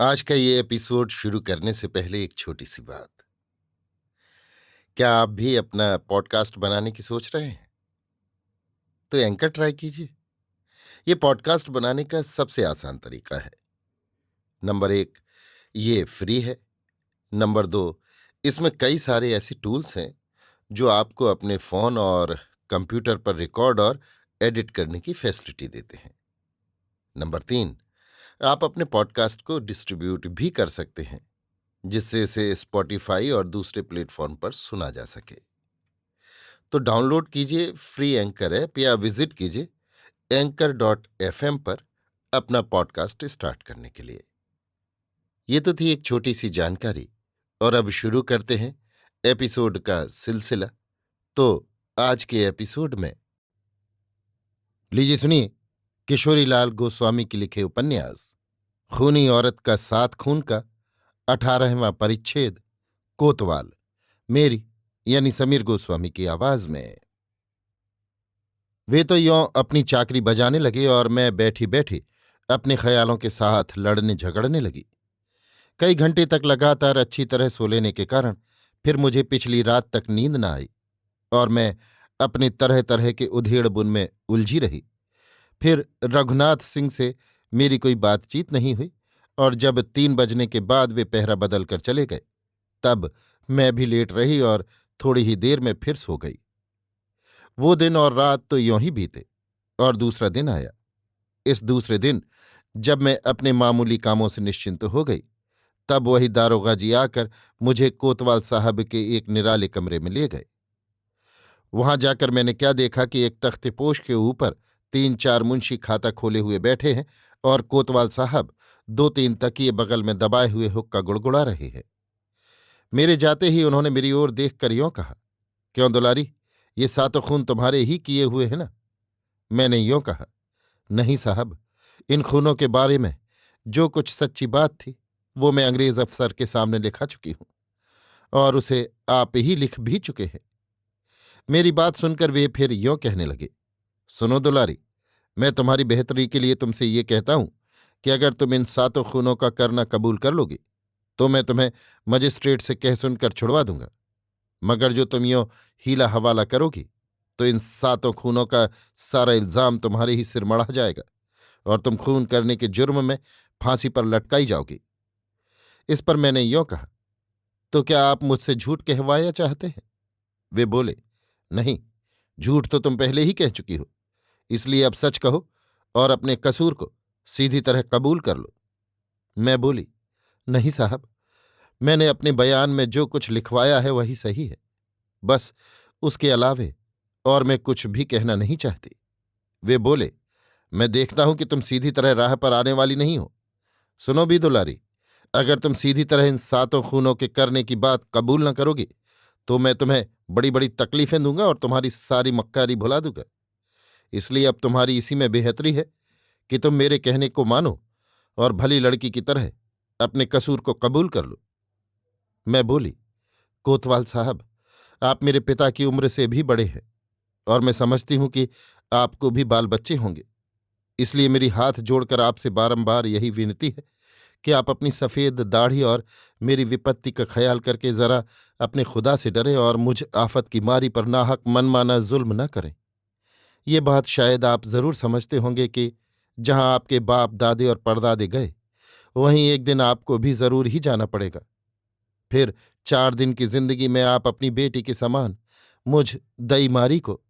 आज का ये एपिसोड शुरू करने से पहले एक छोटी सी बात। क्या आप भी अपना पॉडकास्ट बनाने की सोच रहे हैं? तो एंकर ट्राई कीजिए। ये पॉडकास्ट बनाने का सबसे आसान तरीका है। नंबर एक, ये फ्री है। नंबर दो, इसमें कई सारे ऐसे टूल्स हैं जो आपको अपने फोन और कंप्यूटर पर रिकॉर्ड और एडिट करने की फैसिलिटी देते हैं। नंबर तीन, आप अपने पॉडकास्ट को डिस्ट्रीब्यूट भी कर सकते हैं, जिससे इसे स्पॉटिफाई और दूसरे प्लेटफॉर्म पर सुना जा सके। तो डाउनलोड कीजिए फ्री एंकर ऐप या विजिट कीजिए anchor.fm पर अपना पॉडकास्ट स्टार्ट करने के लिए। ये तो थी एक छोटी सी जानकारी, और अब शुरू करते हैं एपिसोड का सिलसिला। तो आज के एपिसोड में लीजिए सुनिए किशोरी लाल गोस्वामी के लिखे उपन्यास खूनी औरत का सात खून का 18वां परिच्छेद, कोतवाल, मेरी यानी समीर गोस्वामी की आवाज में। वे तो यों अपनी चाकरी बजाने लगे और मैं बैठी बैठी अपने ख्यालों के साथ लड़ने झगड़ने लगी। कई घंटे तक लगातार अच्छी तरह सो लेने के कारण फिर मुझे पिछली रात तक नींद न आई और मैं अपने तरह तरह के उधेड़-बुन में उलझी रही। फिर रघुनाथ सिंह से मेरी कोई बातचीत नहीं हुई, और जब 3 बजने के बाद वे पहरा बदल कर चले गए, तब मैं भी लेट रही और थोड़ी ही देर में फिर सो गई। वो दिन और रात तो यों ही बीते, और दूसरा दिन आया। इस दूसरे दिन जब मैं अपने मामूली कामों से निश्चिंत हो गई, तब वही दारोगा जी आकर मुझे कोतवाल साहब के एक निराले कमरे में ले गए। वहां जाकर मैंने क्या देखा कि एक तख्तेपोश के ऊपर 3-4 मुंशी खाता खोले हुए बैठे हैं और कोतवाल साहब 2-3 तकिए बगल में दबाए हुए हुक्का गुड़गुड़ा रहे हैं। मेरे जाते ही उन्होंने मेरी ओर देखकर यों कहा, क्यों दुलारी, ये सातों खून तुम्हारे ही किए हुए हैं ना? मैंने यों कहा, नहीं साहब, इन खूनों के बारे में जो कुछ सच्ची बात थी वो मैं अंग्रेज अफसर के सामने लिखा चुकी हूं, और उसे आप ही लिख भी चुके हैं। मेरी बात सुनकर वे फिर यों कहने लगे, सुनो दुलारी, मैं तुम्हारी बेहतरी के लिए तुमसे ये कहता हूं कि अगर तुम इन सातों खूनों का करना कबूल कर लोगी तो मैं तुम्हें मजिस्ट्रेट से कह सुनकर छुड़वा दूंगा, मगर जो तुम यों हीला हवाला करोगी तो इन सातों खूनों का सारा इल्जाम तुम्हारे ही सिर मढ़ा जाएगा और तुम खून करने के जुर्म में फांसी पर लटकाई जाओगी। इस पर मैंने यों कहा, तो क्या आप मुझसे झूठ कहवाया चाहते हैं? वे बोले, नहीं, झूठ तो तुम पहले ही कह चुकी हो, इसलिए अब सच कहो और अपने कसूर को सीधी तरह कबूल कर लो। मैं बोली, नहीं साहब, मैंने अपने बयान में जो कुछ लिखवाया है वही सही है, बस उसके अलावे और मैं कुछ भी कहना नहीं चाहती। वे बोले, मैं देखता हूं कि तुम सीधी तरह राह पर आने वाली नहीं हो। सुनो भी दुलारी, अगर तुम सीधी तरह इन सातों खूनों के करने की बात कबूल न करोगी तो मैं तुम्हें बड़ी बड़ी तकलीफें दूंगा और तुम्हारी सारी मक्कारी भुला दूंगा। इसलिए अब तुम्हारी इसी में बेहतरी है कि तुम मेरे कहने को मानो और भली लड़की की तरह अपने कसूर को कबूल कर लो। मैं बोली, कोतवाल साहब, आप मेरे पिता की उम्र से भी बड़े हैं और मैं समझती हूं कि आपको भी बाल बच्चे होंगे, इसलिए मेरी हाथ जोड़कर आपसे बारंबार यही विनती है कि आप अपनी सफ़ेद दाढ़ी और मेरी विपत्ति का ख्याल करके जरा अपने खुदा से डरें और मुझ आफत की मारी पर नाहक मनमाना जुल्म न करें। ये बात शायद आप जरूर समझते होंगे कि जहां आपके बाप दादे और परदादे गए वहीं एक दिन आपको भी जरूर ही जाना पड़ेगा। फिर 4 दिन की जिंदगी में आप अपनी बेटी के समान मुझ दईमारी को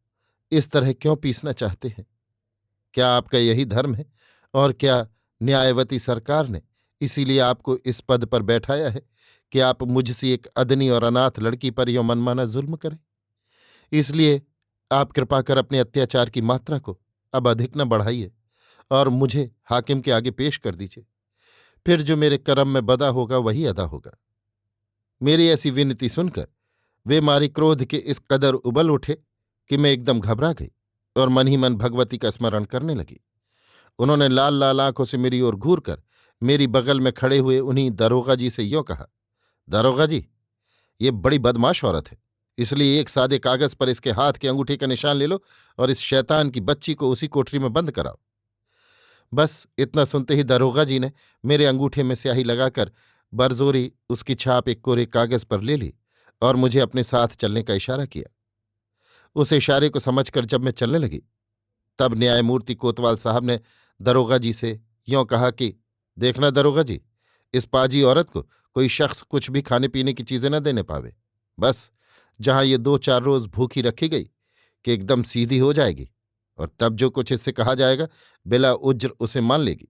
इस तरह क्यों पीसना चाहते हैं? क्या आपका यही धर्म है? और क्या न्यायवती सरकार ने इसीलिए आपको इस पद पर बैठाया है कि आप मुझसे एक अदनी और अनाथ लड़की पर यों मनमाना जुल्म करें? इसलिए आप कृपा कर अपने अत्याचार की मात्रा को अब अधिक न बढ़ाइए और मुझे हाकिम के आगे पेश कर दीजिए। फिर जो मेरे कर्म में बदा होगा वही अदा होगा। मेरी ऐसी विनती सुनकर वे मारी क्रोध के इस कदर उबल उठे कि मैं एकदम घबरा गई और मन ही मन भगवती का स्मरण करने लगी। उन्होंने लाल लाल आंखों से मेरी ओर घूर कर मेरी बगल में खड़े हुए उन्हीं दरोगा जी से यों कहा, दरोगा जी, ये बड़ी बदमाश औरत है, इसलिए एक सादे कागज पर इसके हाथ के अंगूठे का निशान ले लो और इस शैतान की बच्ची को उसी कोठरी में बंद कराओ। बस इतना सुनते ही दरोगा जी ने मेरे अंगूठे में स्याही लगाकर बरजोरी उसकी छाप एक कोरे कागज पर ले ली और मुझे अपने साथ चलने का इशारा किया। उस इशारे को समझकर जब मैं चलने लगी, तब न्यायमूर्ति कोतवाल साहब ने दरोगा जी से यों कहा कि देखना दरोगा जी, इस पाजी औरत को कोई शख्स कुछ भी खाने पीने की चीजें न देने पावे। बस जहां ये 2-4 रोज भूखी रखी गई कि एकदम सीधी हो जाएगी, और तब जो कुछ इससे कहा जाएगा बिला उज्र उसे मान लेगी।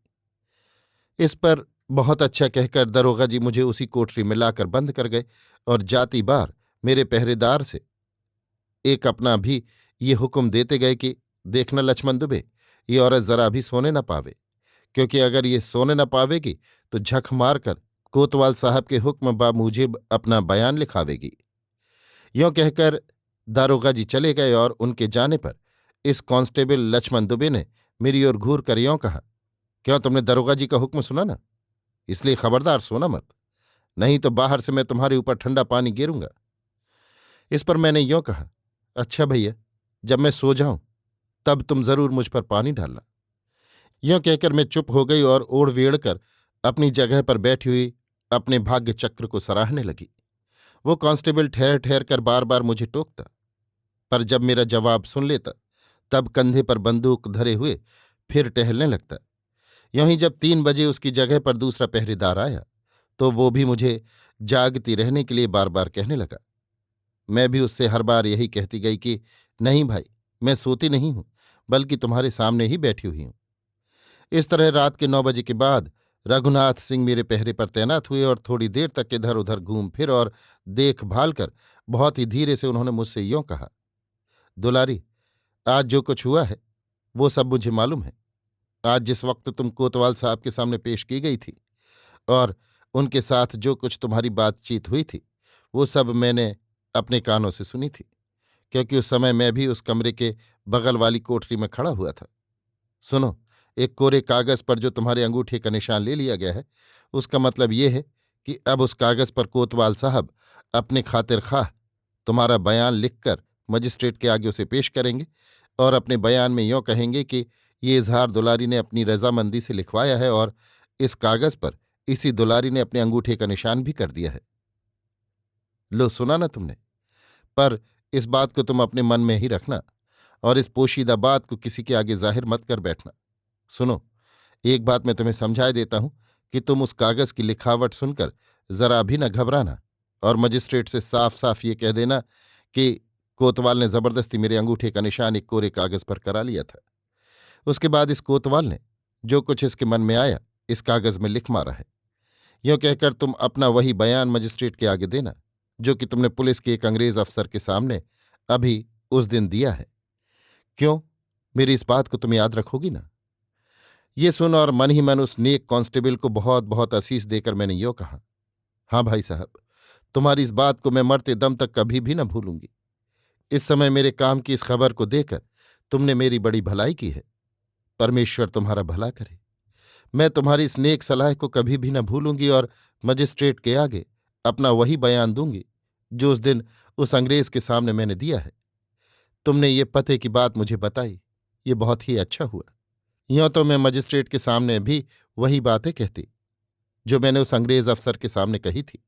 इस पर बहुत अच्छा कहकर दरोगा जी मुझे उसी कोठरी में लाकर बंद कर गए और जाती बार मेरे पहरेदार से एक अपना भी ये हुक्म देते गए कि देखना लक्ष्मण दुबे, ये औरत जरा भी सोने न पावे, क्योंकि अगर ये सोने न पावेगी तो झक मारकर कोतवाल साहब के हुक्म बामुजिब अपना बयान लिखावेगी। यों कहकर दारोगा जी चले गए और उनके जाने पर इस कांस्टेबल लक्ष्मण दुबे ने मेरी ओर घूर कर यों कहा, क्यों तुमने दरोगा जी का हुक्म सुना ना? इसलिए खबरदार सोना मत, नहीं तो बाहर से मैं तुम्हारे ऊपर ठंडा पानी गिरूंगा। इस पर मैंने यों कहा, अच्छा भैया, जब मैं सो जाऊं तब तुम जरूर मुझ पर पानी डालना। यों कहकर मैं चुप हो गई और ओढ़ वेड़ कर अपनी जगह पर बैठी हुई अपने भाग्य चक्र को सराहने लगी। वो कांस्टेबल ठहर ठहर कर बार बार मुझे टोकता, पर जब मेरा जवाब सुन लेता तब कंधे पर बंदूक धरे हुए फिर टहलने लगता। यों ही जब 3 बजे उसकी जगह पर दूसरा पहरेदार आया तो वो भी मुझे जागती रहने के लिए बार बार कहने लगा। मैं भी उससे हर बार यही कहती गई कि नहीं भाई, मैं सोती नहीं हूं, बल्कि तुम्हारे सामने ही बैठी हुई हूं। इस तरह रात के 9 बजे के बाद रघुनाथ सिंह मेरे पहरे पर तैनात हुए और थोड़ी देर तक इधर उधर घूम फिर और देखभाल कर बहुत ही धीरे से उन्होंने मुझसे यों कहा, दुलारी, आज जो कुछ हुआ है वो सब मुझे मालूम है। आज जिस वक्त तुम कोतवाल साहब के सामने पेश की गई थी और उनके साथ जो कुछ तुम्हारी बातचीत हुई थी वो सब मैंने अपने कानों से सुनी थी, क्योंकि उस समय मैं भी उस कमरे के बगल वाली कोठरी में खड़ा हुआ था। सुनो, एक कोरे कागज पर जो तुम्हारे अंगूठे का निशान ले लिया गया है, उसका मतलब ये है कि अब उस कागज पर कोतवाल साहब अपने खातिर खाह तुम्हारा बयान लिखकर मजिस्ट्रेट के आगे उसे पेश करेंगे और अपने बयान में यों कहेंगे कि ये इजहार दुलारी ने अपनी रजामंदी से लिखवाया है और इस कागज पर इसी दुलारी ने अपने अंगूठे का निशान भी कर दिया है। लो, सुना ना तुमने? पर इस बात को तुम अपने मन में ही रखना और इस पोशीदा बात को किसी के आगे जाहिर मत कर बैठना। सुनो, एक बात मैं तुम्हें समझाए देता हूं कि तुम उस कागज की लिखावट सुनकर जरा भी न घबराना और मजिस्ट्रेट से साफ साफ ये कह देना कि कोतवाल ने जबरदस्ती मेरे अंगूठे का निशान एक कोरे कागज पर करा लिया था। उसके बाद इस कोतवाल ने जो कुछ इसके मन में आया इस कागज में लिख मारा है। यों कहकर तुम अपना वही बयान मजिस्ट्रेट के आगे देना जो कि तुमने पुलिस के एक अंग्रेज अफसर के सामने अभी उस दिन दिया है। क्यों, मेरी इस बात को तुम याद रखोगी ना? ये सुन और मन ही मन उस नेक कांस्टेबल को बहुत बहुत आशीष देकर मैंने यो कहा, हाँ भाई साहब, तुम्हारी इस बात को मैं मरते दम तक कभी भी न भूलूंगी। इस समय मेरे काम की इस खबर को देकर तुमने मेरी बड़ी भलाई की है। परमेश्वर तुम्हारा भला करे। मैं तुम्हारी इस नेक सलाह को कभी भी न भूलूंगी और मजिस्ट्रेट के आगे अपना वही बयान दूंगी जो उस दिन उस अंग्रेज के सामने मैंने दिया है। तुमने ये पते की बात मुझे बताई, ये बहुत ही अच्छा हुआ। यों तो मैं मजिस्ट्रेट के सामने भी वही बातें कहती जो मैंने उस अंग्रेज अफसर के सामने कही थी,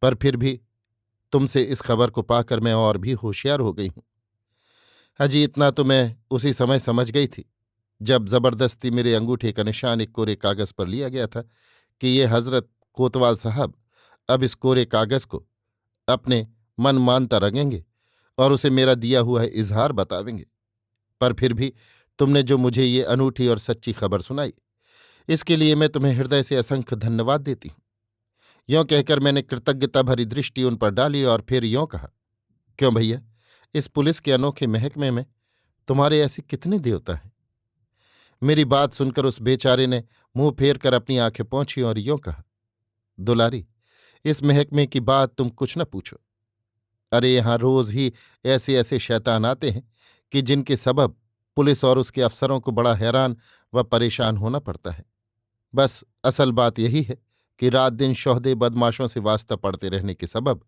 पर फिर भी तुमसे इस खबर को पाकर मैं और भी होशियार हो गई हूं। अजी इतना तो मैं उसी समय समझ गई थी जब जबरदस्ती मेरे अंगूठे का निशान एक कोरे कागज पर लिया गया था कि ये हजरत कोतवाल साहब अब इस कोरे कागज को अपने मन मानता रंगेंगे और उसे मेरा दिया हुआ इजहार बतावेंगे। पर फिर भी तुमने जो मुझे ये अनूठी और सच्ची खबर सुनाई, इसके लिए मैं तुम्हें हृदय से असंख्य धन्यवाद देती हूं। यों कहकर मैंने कृतज्ञता भरी दृष्टि उन पर डाली और फिर यों कहा, क्यों भैया, इस पुलिस के अनोखे महकमे में तुम्हारे ऐसे कितने देवता हैं? मेरी बात सुनकर उस बेचारे ने मुंह फेर कर अपनी आंखें पोंछी और यों कहा, दुलारी, इस महकमे की बात तुम कुछ न पूछो। अरे यहां रोज ही ऐसे ऐसे शैतान आते हैं कि जिनके सबब पुलिस और उसके अफसरों को बड़ा हैरान व परेशान होना पड़ता है। बस असल बात यही है कि रात दिन शोहदे बदमाशों से वास्ता पड़ते रहने के सबब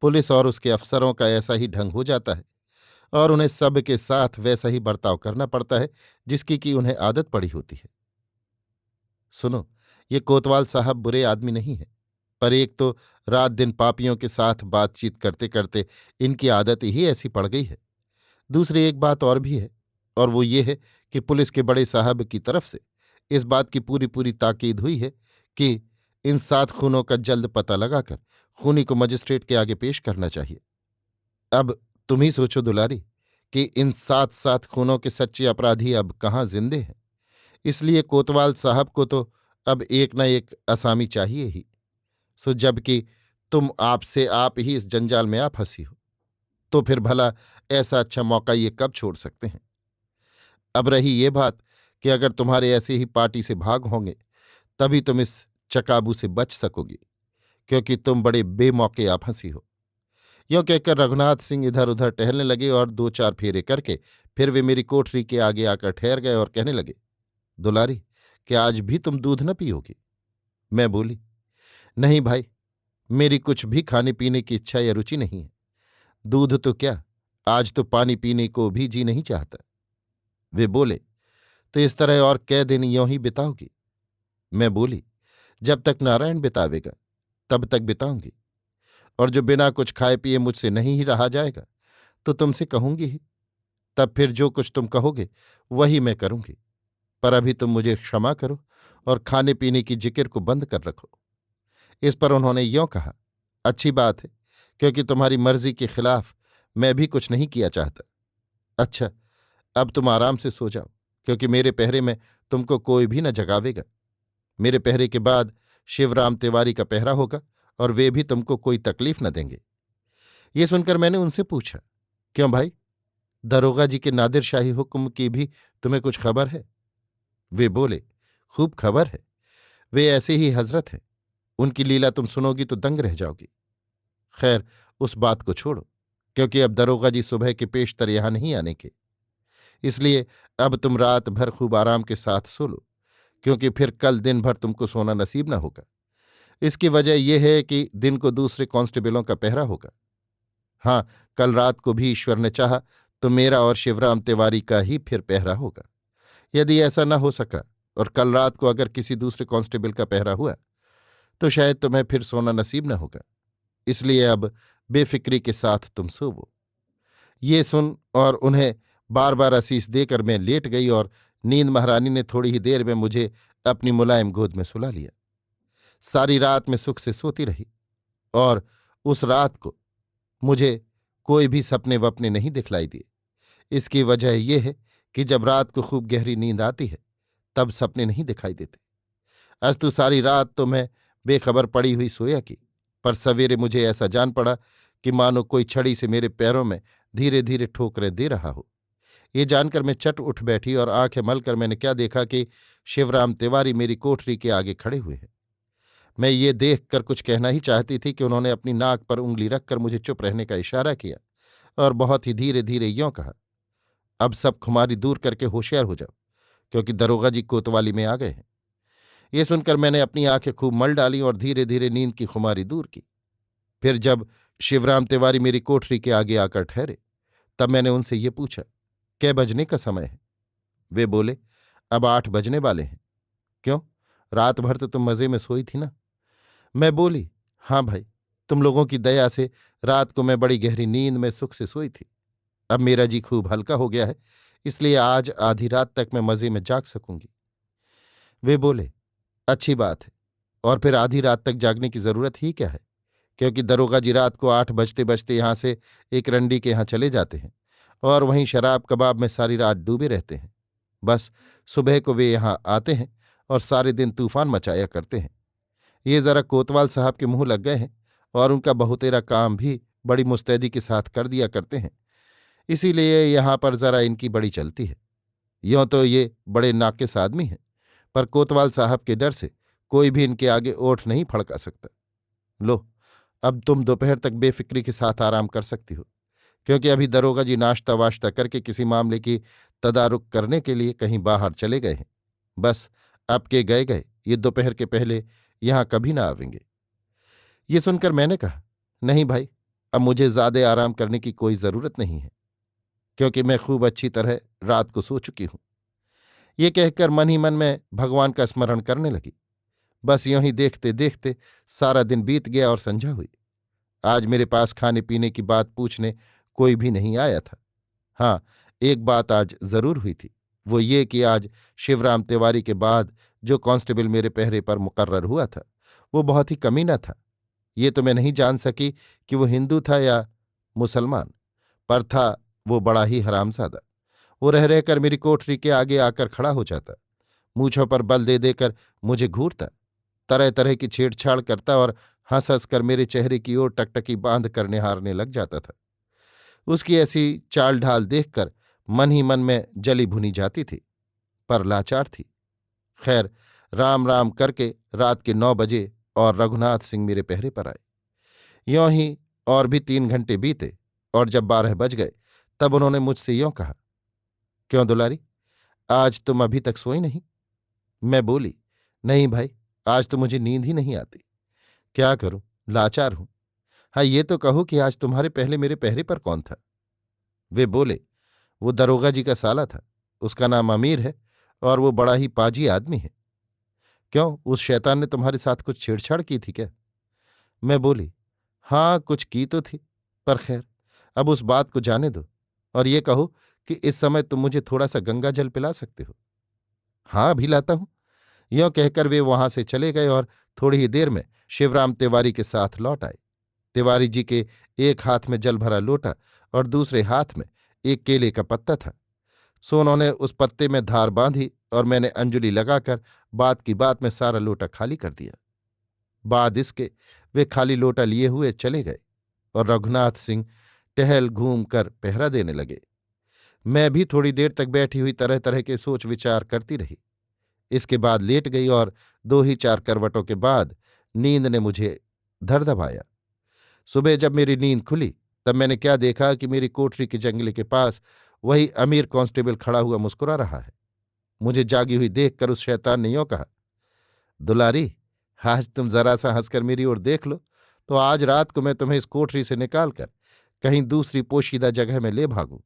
पुलिस और उसके अफसरों का ऐसा ही ढंग हो जाता है और उन्हें सब के साथ वैसा ही बर्ताव करना पड़ता है जिसकी कि उन्हें आदत पड़ी होती है। सुनो, ये कोतवाल साहब बुरे आदमी नहीं है, पर एक तो रात दिन पापियों के साथ बातचीत करते करते इनकी आदत ही ऐसी पड़ गई है। दूसरी एक बात और भी है, और वो ये है कि पुलिस के बड़े साहब की तरफ से इस बात की पूरी पूरी ताकीद हुई है कि इन 7 खूनों का जल्द पता लगाकर खूनी को मजिस्ट्रेट के आगे पेश करना चाहिए। अब तुम ही सोचो दुलारी कि इन 7 खूनों के सच्चे अपराधी अब कहाँ जिंदे हैं। इसलिए कोतवाल साहब को तो अब एक न एक असामी चाहिए ही। सो जबकि तुम आपसे आप ही इस जंजाल में आ फंसी हो, तो फिर भला ऐसा अच्छा मौका ये कब छोड़ सकते हैं। अब रही ये बात कि अगर तुम्हारे ऐसे ही पार्टी से भाग होंगे तभी तुम इस चकाबू से बच सकोगी, क्योंकि तुम बड़े बेमौके आ फंसी हो। यों कहकर रघुनाथ सिंह इधर उधर टहलने लगे और 2-4 फेरे करके फिर वे मेरी कोठरी के आगे आकर ठहर गए और कहने लगे, दुलारी, क्या आज भी तुम दूध न पियोगी? मैं बोली, नहीं भाई, मेरी कुछ भी खाने पीने की इच्छा या रुचि नहीं है। दूध तो क्या, आज तो पानी पीने को भी जी नहीं चाहता। वे बोले, तो इस तरह और कै दिन यों ही बिताओगी? मैं बोली, जब तक नारायण बितावेगा तब तक बिताऊंगी, और जो बिना कुछ खाए पिए मुझसे नहीं ही रहा जाएगा तो तुमसे कहूंगी ही। तब फिर जो कुछ तुम कहोगे वही मैं करूंगी, पर अभी तुम मुझे क्षमा करो और खाने पीने की जिक्र को बंद कर रखो। इस पर उन्होंने यों कहा, अच्छी बात है, क्योंकि तुम्हारी मर्जी के खिलाफ मैं भी कुछ नहीं किया चाहता। अच्छा, अब तुम आराम से सो जाओ, क्योंकि मेरे पहरे में तुमको कोई भी न जगावेगा। मेरे पहरे के बाद शिवराम तिवारी का पहरा होगा, और वे भी तुमको कोई तकलीफ न देंगे। ये सुनकर मैंने उनसे पूछा, क्यों भाई, दरोगा जी के नादिर शाही हुक्म की भी तुम्हें कुछ खबर है? वे बोले, खूब खबर है। वे ऐसे ही हजरत हैं, उनकी लीला तुम सुनोगी तो दंग रह जाओगी। खैर, उस बात को छोड़ो, क्योंकि अब दरोगा जी सुबह के पेशतर यहां नहीं आने के। इसलिए अब तुम रात भर खूब आराम के साथ सो लो, क्योंकि फिर कल दिन भर तुमको सोना नसीब न होगा। इसकी वजह यह है कि दिन को दूसरे कांस्टेबलों का पहरा होगा। हाँ, कल रात को भी ईश्वर ने चाहा तो मेरा और शिवराम तिवारी का ही फिर पहरा होगा। यदि ऐसा न हो सका और कल रात को अगर किसी दूसरे कांस्टेबल का पहरा हुआ तो शायद तुम्हें फिर सोना नसीब न होगा। इसलिए अब बेफिक्री के साथ तुम सोवो। ये सुन और उन्हें बार बार आशीष देकर मैं लेट गई, और नींद महारानी ने थोड़ी ही देर में मुझे अपनी मुलायम गोद में सुला लिया। सारी रात में सुख से सोती रही, और उस रात को मुझे कोई भी सपने वपने नहीं दिखलाई दिए। इसकी वजह यह है कि जब रात को खूब गहरी नींद आती है तब सपने नहीं दिखाई देते। अस्तु सारी रात तो मैं बेखबर पड़ी हुई सोया की, पर सवेरे मुझे ऐसा जान पड़ा कि मानो कोई छड़ी से मेरे पैरों में धीरे धीरे ठोकरें दे रहा हो। ये जानकर मैं चट उठ बैठी, और आंखें मलकर मैंने क्या देखा कि शिवराम तिवारी मेरी कोठरी के आगे खड़े हुए हैं। मैं ये देखकर कुछ कहना ही चाहती थी कि उन्होंने अपनी नाक पर उंगली रखकर मुझे चुप रहने का इशारा किया, और बहुत ही धीरे धीरे यों कहा, अब सब खुमारी दूर करके होशियार हो जाओ, क्योंकि दरोगा जी कोतवाली में आ गए हैं। ये सुनकर मैंने अपनी आंखें खूब मल डाली और धीरे धीरे नींद की खुमारी दूर की। फिर जब शिवराम तिवारी मेरी कोठरी के आगे आकर ठहरे तब मैंने उनसे ये पूछा, कै बजने का समय है? वे बोले, अब 8 बजने वाले हैं। क्यों, रात भर तो तुम मजे में सोई थी ना? मैं बोली, हाँ भाई, तुम लोगों की दया से रात को मैं बड़ी गहरी नींद में सुख से सोई थी। अब मेरा जी खूब हल्का हो गया है, इसलिए आज आधी रात तक मैं मजे में जाग सकूंगी। वे बोले, अच्छी बात है, और फिर आधी रात तक जागने की जरूरत ही क्या है, क्योंकि दरोगा जी रात को 8 बजते बजते यहां से एक रंडी के यहां चले जाते हैं, और वहीं शराब कबाब में सारी रात डूबे रहते हैं। बस सुबह को वे यहां आते हैं और सारे दिन तूफान मचाया करते हैं। ये जरा कोतवाल साहब के मुंह लग गए हैं, और उनका बहुतेरा काम भी बड़ी मुस्तैदी के साथ कर दिया करते हैं, इसीलिए यहां पर जरा इनकी बड़ी चलती है। यों तो ये बड़े नाकिस आदमी हैं, पर कोतवाल साहब के डर से कोई भी इनके आगे ओठ नहीं फड़का सकता। लो, अब तुम दोपहर तक बेफिक्री के साथ आराम कर सकती हो, क्योंकि अभी दरोगा जी नाश्ता वाश्ता करके किसी मामले की तदारुक करने के लिए कहीं बाहर चले गए हैं। बस अब के गए गए ये दोपहर के पहले यहां कभी ना आवेंगे। ये सुनकर मैंने कहा, नहीं भाई, अब मुझे ज्यादा आराम करने की कोई जरूरत नहीं है, क्योंकि मैं खूब अच्छी तरह रात को सो चुकी हूं। ये कहकर मन ही मन में भगवान का स्मरण करने लगी। बस यूं ही देखते देखते सारा दिन बीत गया और संध्या हुई। आज मेरे पास खाने पीने की बात पूछने कोई भी नहीं आया था। हाँ, एक बात आज जरूर हुई थी, वो ये कि आज शिवराम तिवारी के बाद जो कांस्टेबल मेरे पहरे पर मुकर्रर हुआ था वो बहुत ही कमीना था। ये तो मैं नहीं जान सकी कि वो हिंदू था या मुसलमान, पर था वो बड़ा ही हरामजादा। वो रह रहकर मेरी कोठरी के आगे आकर खड़ा हो जाता, मूंछों पर बल दे देकर मुझे घूरता, तरह तरह की छेड़छाड़ करता और हंस हंस कर मेरे चेहरे की ओर टकटकी बांध कर निहारने लग जाता था। उसकी ऐसी चाल ढाल देखकर मन ही मन में जली भुनी जाती थी, पर लाचार थी। खैर, राम राम करके रात के 9 बजे और रघुनाथ सिंह मेरे पहरे पर आए। यों ही और भी 3 घंटे बीते और जब 12 बज गए तब उन्होंने मुझसे यों कहा, क्यों दुलारी, आज तुम अभी तक सोई नहीं? मैं बोली, नहीं भाई, आज तो मुझे नींद ही नहीं आती। क्या करूं, लाचार हूं। हाँ, ये तो कहो कि आज तुम्हारे पहले मेरे पहरे पर कौन था? वे बोले, वो दरोगा जी का साला था, उसका नाम अमीर है और वो बड़ा ही पाजी आदमी है। क्यों, उस शैतान ने तुम्हारे साथ कुछ छेड़छाड़ की थी क्या? मैं बोली, हाँ कुछ की तो थी, पर खैर अब उस बात को जाने दो और ये कहो कि इस समय तुम मुझे थोड़ा सा गंगा जल पिला सकते हो? हाँ, अभी लाता हूं। यों कहकर वे वहां से चले गए और थोड़ी ही देर में शिवराम तिवारी के साथ लौट आए। तिवारी जी के एक हाथ में जल भरा लोटा और दूसरे हाथ में एक केले का पत्ता था। सो उन्होंने उस पत्ते में धार बांधी और मैंने अंजुली लगाकर बात की बात में सारा लोटा खाली कर दिया। बाद इसके वे खाली लोटा लिए हुए चले गए और रघुनाथ सिंह टहल घूम कर पहरा देने लगे। मैं भी थोड़ी देर तक बैठी हुई तरह तरह के सोच विचार करती रही। इसके बाद लेट गई और 2 ही 4 करवटों के बाद नींद ने मुझे धर दबाया। सुबह जब मेरी नींद खुली तब मैंने क्या देखा कि मेरी कोठरी के जंगले के पास वही अमीर कांस्टेबल खड़ा हुआ मुस्कुरा रहा है। मुझे जागी हुई देखकर उस शैतान ने यूं कहा, दुलारी, आज तुम जरा सा हंसकर मेरी ओर देख लो तो आज रात को मैं तुम्हें इस कोठरी से निकालकर कहीं दूसरी पोशीदा जगह में ले भागूं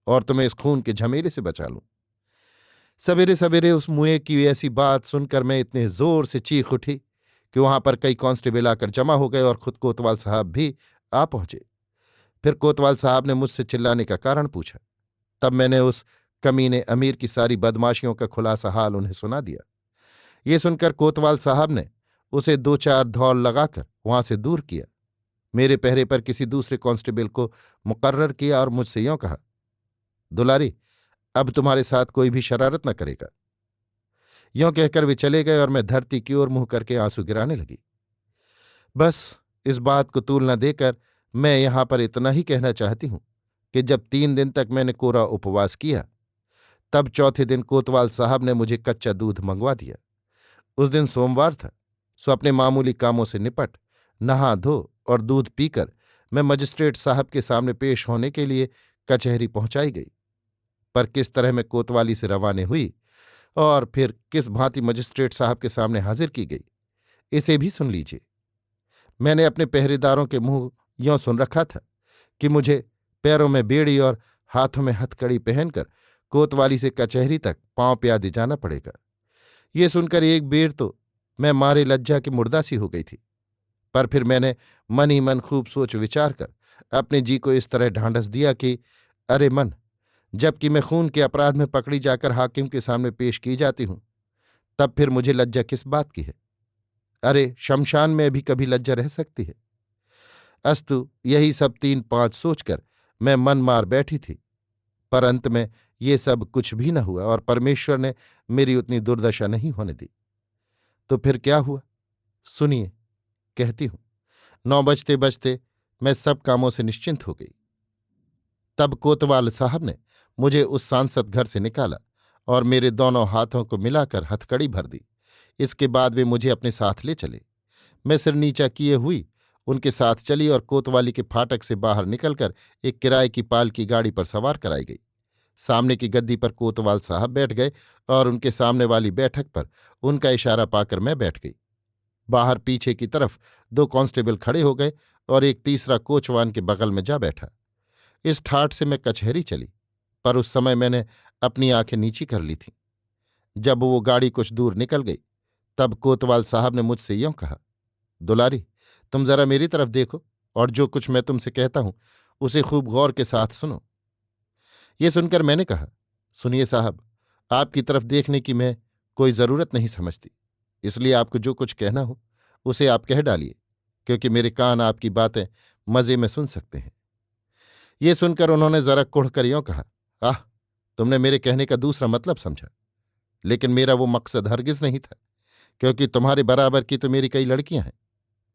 और तुम्हें इस खून के झमेले से बचा लूं। सवेरे सवेरे उस मुए की ऐसी बात सुनकर मैं इतने जोर से चीख उठी कि वहां पर कई कांस्टेबल आकर जमा हो गए और खुद कोतवाल साहब भी आ पहुंचे। फिर कोतवाल साहब ने मुझसे चिल्लाने का कारण पूछा। तब मैंने उस कमीने अमीर की सारी बदमाशियों का खुलासा हाल उन्हें सुना दिया। ये सुनकर कोतवाल साहब ने उसे 2 4 धौल लगाकर वहां से दूर किया, मेरे पहरे पर किसी दूसरे कांस्टेबल को मुकर्रर किया और मुझसे यों कहा, दुलारी, अब तुम्हारे साथ कोई भी शरारत न करेगा। यों कहकर वे चले गए और मैं धरती की ओर मुंह करके आंसू गिराने लगी। बस इस बात को तूल न देकर मैं यहां पर इतना ही कहना चाहती हूं कि जब 3 दिन तक मैंने कोरा उपवास किया तब चौथे दिन कोतवाल साहब ने मुझे कच्चा दूध मंगवा दिया। उस दिन सोमवार था, सो अपने मामूली कामों से निपट नहा धो और दूध पीकर मैं मजिस्ट्रेट साहब के सामने पेश होने के लिए कचहरी पहुंचाई गई। पर किस तरह मैं कोतवाली से रवाने हुई और फिर किस भांति मजिस्ट्रेट साहब के सामने हाजिर की गई, इसे भी सुन लीजिए। मैंने अपने पहरेदारों के मुंह यों सुन रखा था कि मुझे पैरों में बेड़ी और हाथों में हथकड़ी पहनकर कोतवाली से कचहरी तक पांव प्यादे जाना पड़ेगा। ये सुनकर एक बेर तो मैं मारे लज्जा की मुर्दासी हो गई थी, पर फिर मैंने मन ही मन खूब सोच विचार कर अपने जी को इस तरह ढांढस दिया कि अरे मन, जबकि मैं खून के अपराध में पकड़ी जाकर हाकिम के सामने पेश की जाती हूं, तब फिर मुझे लज्जा किस बात की है? अरे, शमशान में भी कभी लज्जा रह सकती है? अस्तु, यही सब 3 5 सोचकर मैं मन मार बैठी थी, पर अंत में ये सब कुछ भी न हुआ और परमेश्वर ने मेरी उतनी दुर्दशा नहीं होने दी। तो फिर क्या हुआ, सुनिए, कहती हूं। 9 बजते बजते मैं सब कामों से निश्चिंत हो गई। तब कोतवाल साहब ने मुझे उस सांसद घर से निकाला और मेरे दोनों हाथों को मिलाकर हथकड़ी भर दी। इसके बाद वे मुझे अपने साथ ले चले। मैं सिर नीचा किए हुई उनके साथ चली और कोतवाली के फाटक से बाहर निकलकर एक किराए की पाल की गाड़ी पर सवार कराई गई। सामने की गद्दी पर कोतवाल साहब बैठ गए और उनके सामने वाली बैठक पर उनका इशारा पाकर मैं बैठ गई। बाहर पीछे की तरफ 2 कांस्टेबल खड़े हो गए और एक तीसरा कोचवान के बगल में जा बैठा। इस ठाठ से मैं कचहरी चली, पर उस समय मैंने अपनी आंखें नीची कर ली थीं। जब वो गाड़ी कुछ दूर निकल गई तब कोतवाल साहब ने मुझसे यूं कहा, दुलारी, तुम जरा मेरी तरफ देखो और जो कुछ मैं तुमसे कहता हूं उसे खूब गौर के साथ सुनो। ये सुनकर मैंने कहा, सुनिए साहब, आपकी तरफ देखने की मैं कोई जरूरत नहीं समझती, इसलिए आपको जो कुछ कहना हो उसे आप कह डालिए, क्योंकि मेरे कान आपकी बातें मजे में सुन सकते हैं। ये सुनकर उन्होंने जरा कुढ़ कर यूं कहा, आह, तुमने मेरे कहने का दूसरा मतलब समझा, लेकिन मेरा वो मकसद हरगिज नहीं था, क्योंकि तुम्हारे बराबर की तो मेरी कई लड़कियां हैं।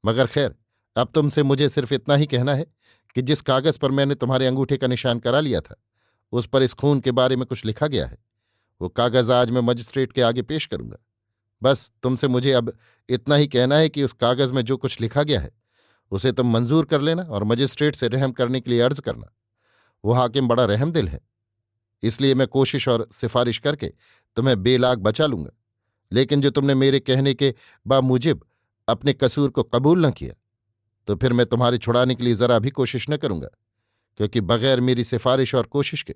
मगर खैर, अब तुमसे मुझे सिर्फ इतना ही कहना है कि जिस कागज पर मैंने तुम्हारे अंगूठे का निशान करा लिया था उस पर इस खून के बारे में कुछ लिखा गया है। वो कागज आज मैं मजिस्ट्रेट के आगे पेश करूंगा। बस तुमसे मुझे अब इतना ही कहना है कि उस कागज में जो कुछ लिखा गया है उसे तुम मंजूर कर लेना और मजिस्ट्रेट से रहम करने के लिए अर्ज करना। वो हाकिम बड़ा रहमदिल है, इसलिए मैं कोशिश और सिफारिश करके तुम्हें बेलाग बचा लूंगा। लेकिन जो तुमने मेरे कहने के बामुजिब अपने कसूर को कबूल न किया तो फिर मैं तुम्हारे छुड़ाने के लिए जरा भी कोशिश न करूंगा, क्योंकि बगैर मेरी सिफारिश और कोशिश के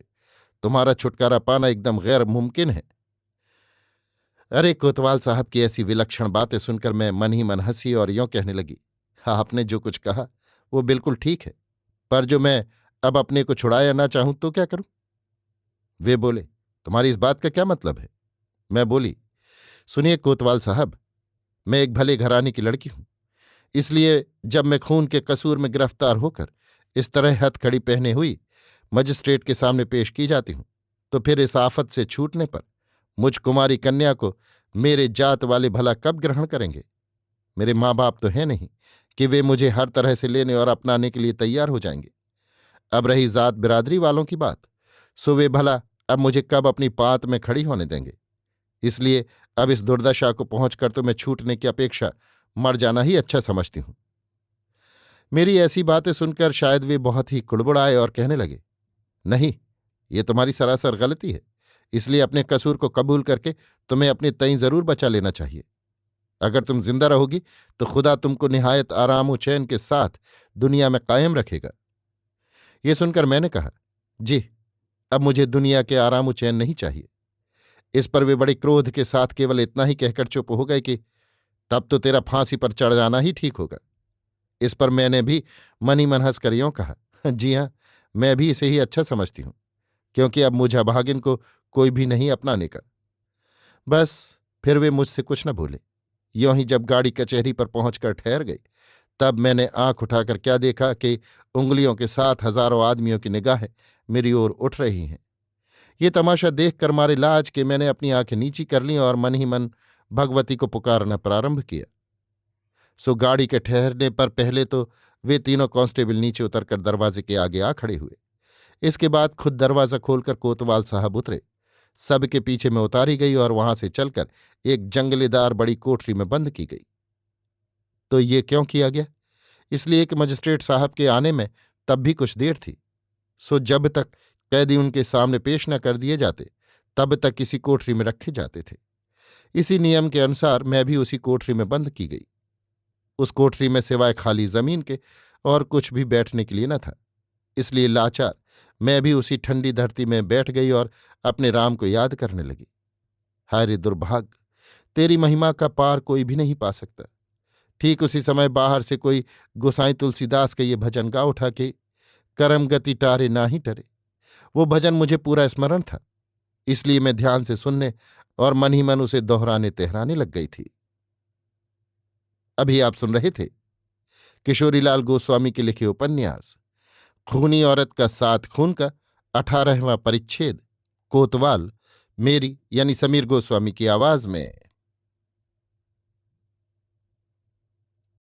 तुम्हारा छुटकारा पाना एकदम गैर मुमकिन है। अरे, कोतवाल साहब की ऐसी विलक्षण बातें सुनकर मैं मन ही मन हंसी और यों कहने लगी, हाँ, आपने जो कुछ कहा वो बिल्कुल ठीक है, पर जो मैं अब अपने को छुड़ाया ना चाहूं तो क्या करूं? वे बोले, तुम्हारी इस बात का क्या मतलब है? मैं बोली, सुनिए कोतवाल साहब, मैं एक भले घराने की लड़की हूं, इसलिए जब मैं खून के कसूर में गिरफ्तार होकर इस तरह हथकड़ी पहने हुई मजिस्ट्रेट के सामने पेश की जाती हूं तो फिर इस आफत से छूटने पर मुझ कुमारी कन्या को मेरे जात वाले भला कब ग्रहण करेंगे? मेरे माँ बाप तो हैं नहीं कि वे मुझे हर तरह से लेने और अपनाने के लिए तैयार हो जाएंगे। अब रही जात बिरादरी वालों की बात, सो वे भला अब मुझे कब अपनी पात में खड़ी होने देंगे? इसलिए अब इस दुर्दशा को पहुंचकर तो मैं छूटने की अपेक्षा मर जाना ही अच्छा समझती हूं। मेरी ऐसी बातें सुनकर शायद वे बहुत ही कुड़बुड़ाए और कहने लगे, नहीं, ये तुम्हारी सरासर गलती है, इसलिए अपने कसूर को कबूल करके तुम्हें अपने तईं जरूर बचा लेना चाहिए। अगर तुम जिंदा रहोगी तो खुदा तुमको निहायत आराम व चैन के साथ दुनिया में कायम रखेगा। ये सुनकर मैंने कहा, जी, अब मुझे दुनिया के आराम व चैन नहीं चाहिए। इस पर वे बड़े क्रोध के साथ केवल इतना ही कहकर चुप हो गए कि तब तो तेरा फांसी पर चढ़ जाना ही ठीक होगा। इस पर मैंने भी मन ही मन हंसकर यूं कहा, जी हाँ, मैं भी इसे ही अच्छा समझती हूं, क्योंकि अब मुझे अभागिन को कोई भी नहीं अपनाने का। बस फिर वे मुझसे कुछ न बोले। यों ही जब गाड़ी कचहरी पर पहुंचकर ठहर गई तब मैंने आंख उठाकर क्या देखा कि उंगलियों के साथ हजारों आदमियों की निगाहें मेरी ओर उठ रही हैं। ये तमाशा देखकर मारे लाज के मैंने अपनी आंखें नीची कर लीं और मन ही मन भगवती को पुकारना प्रारंभ किया। सो गाड़ी के ठहरने पर पहले तो वे तीनों कांस्टेबल नीचे उतरकर दरवाजे के आगे आ खड़े हुए। इसके बाद खुद दरवाजा खोलकर कोतवाल साहब उतरे। सबके पीछे में उतारी गई और वहां से चलकर एक जंगलेदार बड़ी कोठरी में बंद की गई। तो ये क्यों किया गया? इसलिए कि मजिस्ट्रेट साहब के आने में तब भी कुछ देर थी। सो जब तक कैदी उनके सामने पेश न कर दिए जाते तब तक किसी कोठरी में रखे जाते थे। इसी नियम के अनुसार मैं भी उसी कोठरी में बंद की गई। उस कोठरी में सिवाय खाली जमीन के और कुछ भी बैठने के लिए न था, इसलिए लाचार मैं भी उसी ठंडी धरती में बैठ गई और अपने राम को याद करने लगी। हाय रे दुर्भाग्य, तेरी महिमा का पार कोई भी नहीं पा सकता। ठीक उसी समय बाहर से कोई गोसाई तुलसीदास का ये भजन गा उठा कि करम गति टारे ना ही टरे। वो भजन मुझे पूरा स्मरण था, इसलिए मैं ध्यान से सुनने और मन ही मन उसे दोहराने तेहराने लग गई थी। अभी आप सुन रहे थे किशोरीलाल गोस्वामी के लिखे उपन्यास खूनी औरत का सात खून का 18वां परिच्छेद, कोतवाल, मेरी यानी समीर गोस्वामी की आवाज में।